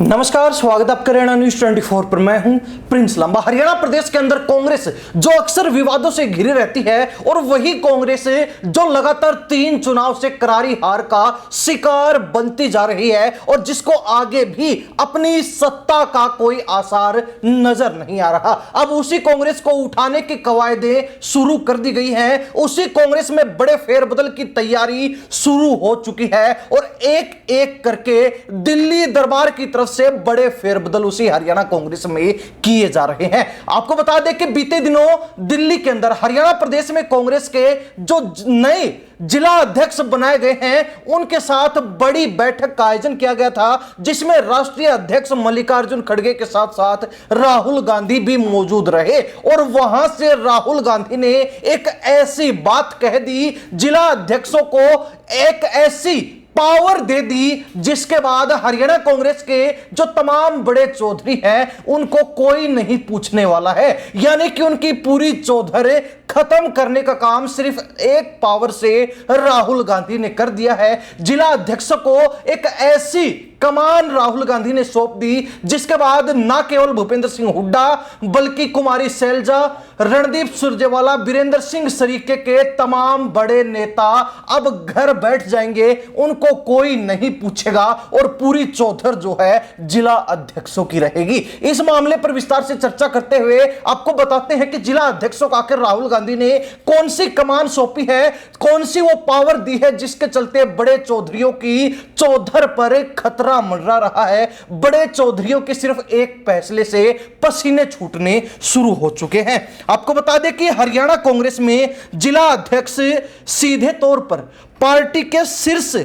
नमस्कार, स्वागत आपका हरियाणा न्यूज 24 पर। मैं हूं प्रिंस लांबा। हरियाणा प्रदेश के अंदर कांग्रेस जो अक्सर विवादों से घिरी रहती है और वही कांग्रेस जो लगातार 3 चुनाव से करारी हार का शिकार बनती जा रही है और जिसको आगे भी अपनी सत्ता का कोई आसार नजर नहीं आ रहा। अब उसी कांग्रेस को उठाने की कवायदें शुरू कर दी गई हैं। उसी कांग्रेस में बड़े फेरबदल की तैयारी शुरू हो चुकी है और एक एक करके दिल्ली दरबार की तरफ से बड़े फेरबदल उसी हरियाणा कांग्रेस में किए जा रहे हैं। आपको बता दें कि बीते दिनों दिल्ली के अंदर हरियाणा प्रदेश में कांग्रेस के जो नए जिला अध्यक्ष बनाए गए हैं उनके साथ बड़ी बैठक का आयोजन किया गया था, जिसमें राष्ट्रीय अध्यक्ष मल्लिकार्जुन खड़गे के साथ साथ राहुल गांधी भी मौजूद रहे। और वहां से राहुल गांधी ने एक ऐसी बात कह दी, जिला अध्यक्षों को एक ऐसी पावर दे दी जिसके बाद हरियाणा कांग्रेस के जो तमाम बड़े चौधरी हैं उनको कोई नहीं पूछने वाला है। यानी कि उनकी पूरी चौधर खत्म करने का काम सिर्फ एक पावर से राहुल गांधी ने कर दिया है। जिला अध्यक्ष को एक ऐसी कमान राहुल गांधी ने सौंप दी जिसके बाद ना केवल भूपेंद्र सिंह हुड्डा बल्कि कुमारी सैलजा, रणदीप सुरजेवाला, वीरेंद्र सिंह सरीखे के तमाम बड़े नेता अब घर बैठ जाएंगे, उनको कोई नहीं पूछेगा और पूरी चौधर जो है जिला अध्यक्षों की रहेगी। इस मामले पर विस्तार से चर्चा करते हुए आपको बताते हैं कि जिला अध्यक्षों का आखिर राहुल गांधी ने कौन सी कमान सौंपी है, कौन सी वो पावर दी है जिसके चलते बड़े चौधरियों की चौधर पर खतरा मंडरा रहा है। बड़े चौधरियों के सिर्फ एक फैसले से पसीने छूटने शुरू हो चुके हैं। आपको बता दें कि हरियाणा कांग्रेस में जिला अध्यक्ष सीधे तौर पर पार्टी के शीर्ष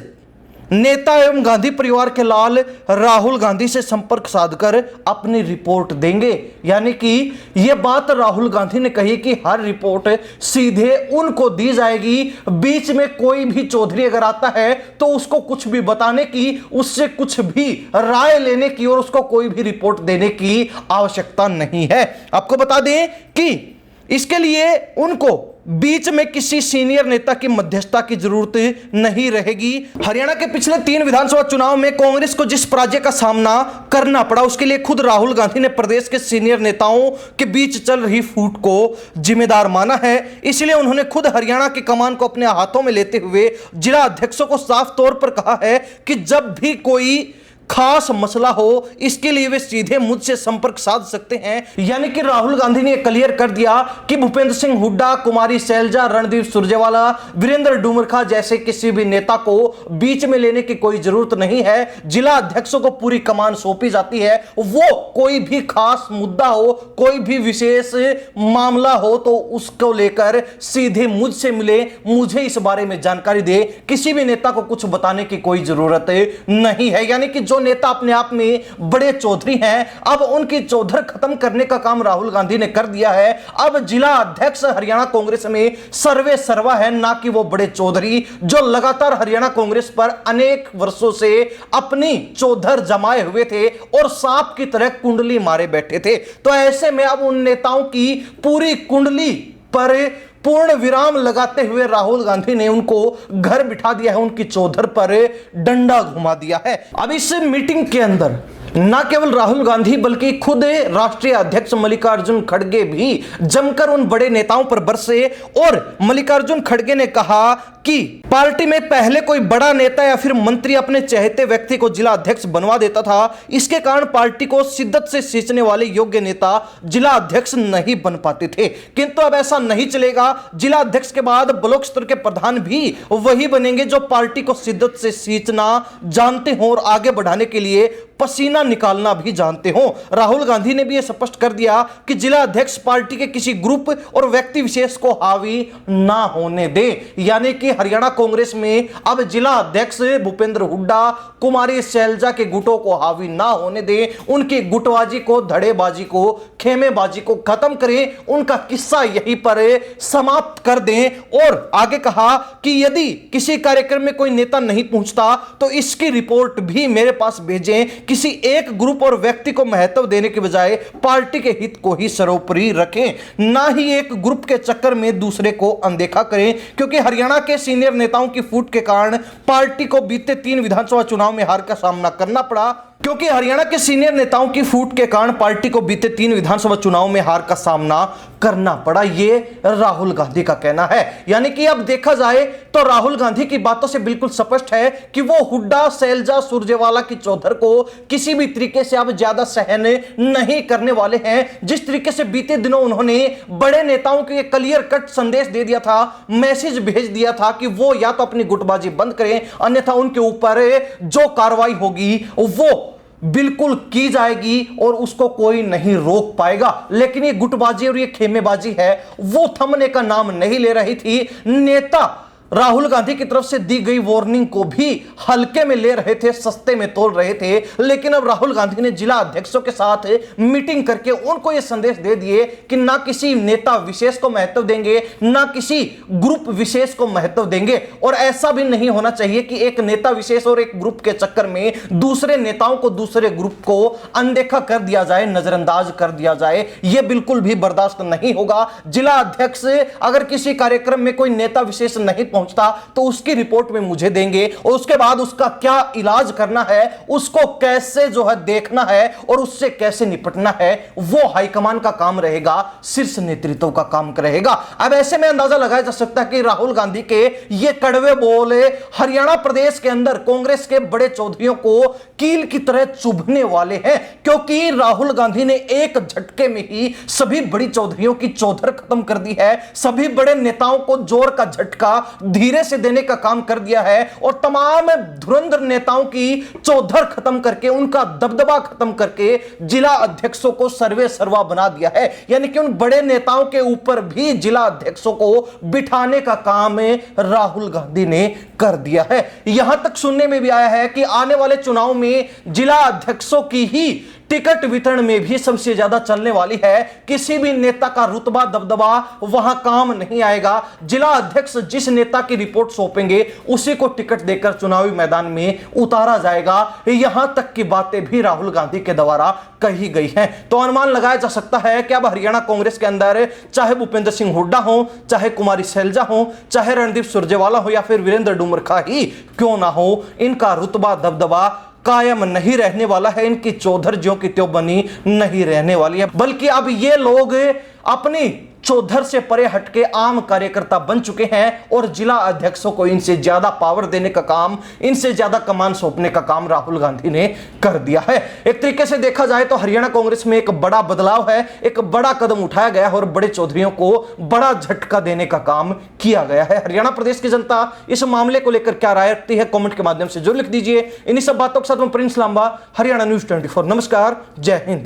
नेता एवं गांधी परिवार के लाल राहुल गांधी से संपर्क साधकर अपनी रिपोर्ट देंगे। यानी कि यह बात राहुल गांधी ने कही कि हर रिपोर्ट सीधे उनको दी जाएगी। बीच में कोई भी चौधरी अगर आता है तो उसको कुछ भी बताने की, उससे कुछ भी राय लेने की और उसको कोई भी रिपोर्ट देने की आवश्यकता नहीं है। आपको बता दें कि इसके लिए उनको बीच में किसी सीनियर नेता की मध्यस्थता की जरूरत नहीं रहेगी। हरियाणा के पिछले 3 विधानसभा चुनाव में कांग्रेस को जिस पराजय का सामना करना पड़ा उसके लिए खुद राहुल गांधी ने प्रदेश के सीनियर नेताओं के बीच चल रही फूट को जिम्मेदार माना है। इसलिए उन्होंने खुद हरियाणा की कमान को अपने हाथों में लेते हुए जिला अध्यक्षों को साफ तौर पर कहा है कि जब भी कोई खास मसला हो इसके लिए वे सीधे मुझसे संपर्क साध सकते हैं। यानी कि राहुल गांधी ने क्लियर कर दिया कि भूपेंद्र सिंह हुड्डा, कुमारी सैलजा, रणदीप सुरजेवाला, वीरेंद्र डूमरखा जैसे किसी भी नेता को बीच में लेने की कोई जरूरत नहीं है। जिला अध्यक्षों को पूरी कमान सौंपी जाती है। वो कोई भी खास मुद्दा हो, कोई भी विशेष मामला हो तो उसको लेकर सीधे मुझसे मिले, मुझे इस बारे में जानकारी दे। किसी भी नेता को कुछ बताने की कोई जरूरत नहीं है। यानी कि जो नेता अपने आप में बड़े चौधरी हैं, अब उनकी चौधर खत्म करने का काम राहुल गांधी ने कर दिया है। अब जिला अध्यक्ष हरियाणा कांग्रेस में सर्वे सर्वा है, ना कि वो बड़े चौधरी जो लगातार हरियाणा कांग्रेस पर अनेक वर्षों से अपनी चौधर जमाए हुए थे और सांप की तरह कुंडली मारे बैठे थे। तो ऐसे में अब उन नेताओं की पूरी कुंडली पर पूर्ण विराम लगाते हुए राहुल गांधी ने उनको घर बिठा दिया है, उनकी चौधर पर डंडा घुमा दिया है। अब इस मीटिंग के अंदर न केवल राहुल गांधी बल्कि खुद राष्ट्रीय अध्यक्ष मल्लिकार्जुन खड़गे भी जमकर उन बड़े नेताओं पर बरसे और मल्लिकार्जुन खड़गे ने कहा कि पार्टी में पहले कोई बड़ा नेता या फिर मंत्री अपने चाहते व्यक्ति को जिला अध्यक्ष बनवा देता था, इसके कारण पार्टी को शिद्दत से सींचने वाले योग्य नेता जिला अध्यक्ष नहीं बन पाते थे। किंतु अब ऐसा नहीं चलेगा। जिला अध्यक्ष के बाद ब्लॉक स्तर के प्रधान भी वही बनेंगे जो पार्टी को शिद्दत से सींचना जानते हो और आगे बढ़ाने के लिए पसीना निकालना भी जानते हो। राहुल गांधी ने भी यह स्पष्ट कर दिया कि जिला अध्यक्ष पार्टी के किसी ग्रुप और व्यक्ति विशेष को हावी ना होने दे। यानी कि हरियाणा कांग्रेस में अब जिला अध्यक्ष भूपेंद्र हुड्डा, कुमारी सैलजा के गुटों को हावी ना होने दे। उनकी गुटबाजी को, धड़ेबाजी को, खेमेबाजी को खत्म करें, उनका किस्सा यहीं पर समाप्त कर दें। और आगे कहा कि यदि किसी कार्यक्रम में कोई नेता नहीं पहुंचता तो इसकी रिपोर्ट भी मेरे पास भेजें। किसी एक ग्रुप और व्यक्ति को महत्व देने के बजाय पार्टी के हित को ही सर्वोपरि रखें, ना ही एक ग्रुप के चक्कर में दूसरे को अनदेखा करें। क्योंकि हरियाणा के सीनियर नेताओं की फूट के कारण पार्टी को बीते 3 विधानसभा चुनाव में हार का सामना करना पड़ा। क्योंकि हरियाणा के सीनियर नेताओं की फूट के कारण पार्टी को बीते 3 विधानसभा चुनाव में हार का सामना करना पड़ा, ये राहुल गांधी का कहना है। यानी कि अब देखा जाए तो राहुल गांधी की बातों से बिल्कुल स्पष्ट है कि वो हुड्डा, सैलजा, सुरजेवाला की चौधर को किसी भी तरीके से अब ज्यादा सहन नहीं करने वाले हैं। जिस तरीके से बीते दिनों उन्होंने बड़े नेताओं को एक क्लियर कट संदेश दे दिया था, मैसेज भेज दिया था कि वो या तो अपनी गुटबाजी बंद करें, अन्यथा उनके ऊपर जो कार्रवाई होगी वो बिल्कुल की जाएगी और उसको कोई नहीं रोक पाएगा। लेकिन ये गुटबाजी और ये खेमेबाजी है वो थमने का नाम नहीं ले रही थी। नेता राहुल गांधी की तरफ से दी गई वार्निंग को भी हल्के में ले रहे थे, सस्ते में तोल रहे थे। लेकिन अब राहुल गांधी ने जिला अध्यक्षों के साथ मीटिंग करके उनको यह संदेश दे दिए कि ना किसी नेता विशेष को महत्व देंगे, ना किसी ग्रुप विशेष को महत्व देंगे। और ऐसा भी नहीं होना चाहिए कि एक नेता विशेष और एक ग्रुप के चक्कर में दूसरे नेताओं को, दूसरे ग्रुप को अनदेखा कर दिया जाए, नजरअंदाज कर दिया जाए। यह बिल्कुल भी बर्दाश्त नहीं होगा। जिला अध्यक्ष अगर किसी कार्यक्रम में कोई नेता विशेष नहीं तो उसकी रिपोर्ट में मुझे देंगे और उसके बाद उसका क्या इलाज करना है, उसको कैसे जो है देखना है और उससे कैसे निपटना है, वो हाईकमान का काम रहेगा, शीर्ष नेतृत्व का काम रहेगा। अब ऐसे में अंदाजा लगाया जा सकता है कि राहुल गांधी के ये कड़वे बोल हरियाणा प्रदेश के अंदर कांग्रेस के बड़े चौधरियों को कील की तरह चुभने वाले हैं, क्योंकि राहुल गांधी ने एक झटके में ही सभी बड़ी चौधरियों की चौधर खत्म कर दी है। सभी बड़े नेताओं को जोर का झटका धीरे से देने का काम कर दिया है और तमाम धुरंधर नेताओं की चौधर खत्म करके, उनका दबदबा खत्म करके जिला अध्यक्षों को सर्वे सर्वा बना दिया है। यानी कि उन बड़े नेताओं के ऊपर भी जिला अध्यक्षों को बिठाने का काम राहुल गांधी ने कर दिया है। यहां तक सुनने में भी आया है कि आने वाले चुनाव में जिला अध्यक्षों की ही टिकट वितरण में भी सबसे ज्यादा चलने वाली है। किसी भी नेता का रुतबा, दबदबा वहां काम नहीं आएगा। जिला अध्यक्ष जिस नेता की रिपोर्ट सौंपेंगे उसी को टिकट देकर चुनावी मैदान में उतारा जाएगा। यहां तक की बातें भी राहुल गांधी के द्वारा कही गई हैं। तो अनुमान लगाया जा सकता है कि अब हरियाणा कांग्रेस के अंदर चाहे भूपेंद्र सिंह हुड्डा हो, चाहे कुमारी सैलजा हो, चाहे रणदीप सुरजेवाला हो या फिर वीरेंद्र डुमरखा ही क्यों ना हो, इनका रुतबा, दबदबा कायम नहीं रहने वाला है। इनकी चौधर ज्यों की त्यों बनी नहीं रहने वाली है, बल्कि अब ये लोग अपनी चौधर से परे हटके आम कार्यकर्ता बन चुके हैं और जिला अध्यक्षों को इनसे ज्यादा पावर देने का काम, इनसे ज्यादा कमान सौंपने का काम राहुल गांधी ने कर दिया है। एक तरीके से देखा जाए तो हरियाणा कांग्रेस में एक बड़ा बदलाव है, एक बड़ा कदम उठाया गया है और बड़े चौधरियों को बड़ा झटका देने का काम किया गया है। हरियाणा प्रदेश की जनता इस मामले को लेकर क्या राय रखती है, कमेंट के माध्यम से जरूर लिख दीजिए। इन्हीं सब बातों के साथ मैं प्रिंस लांबा, हरियाणा न्यूज 24। नमस्कार, जय हिंद।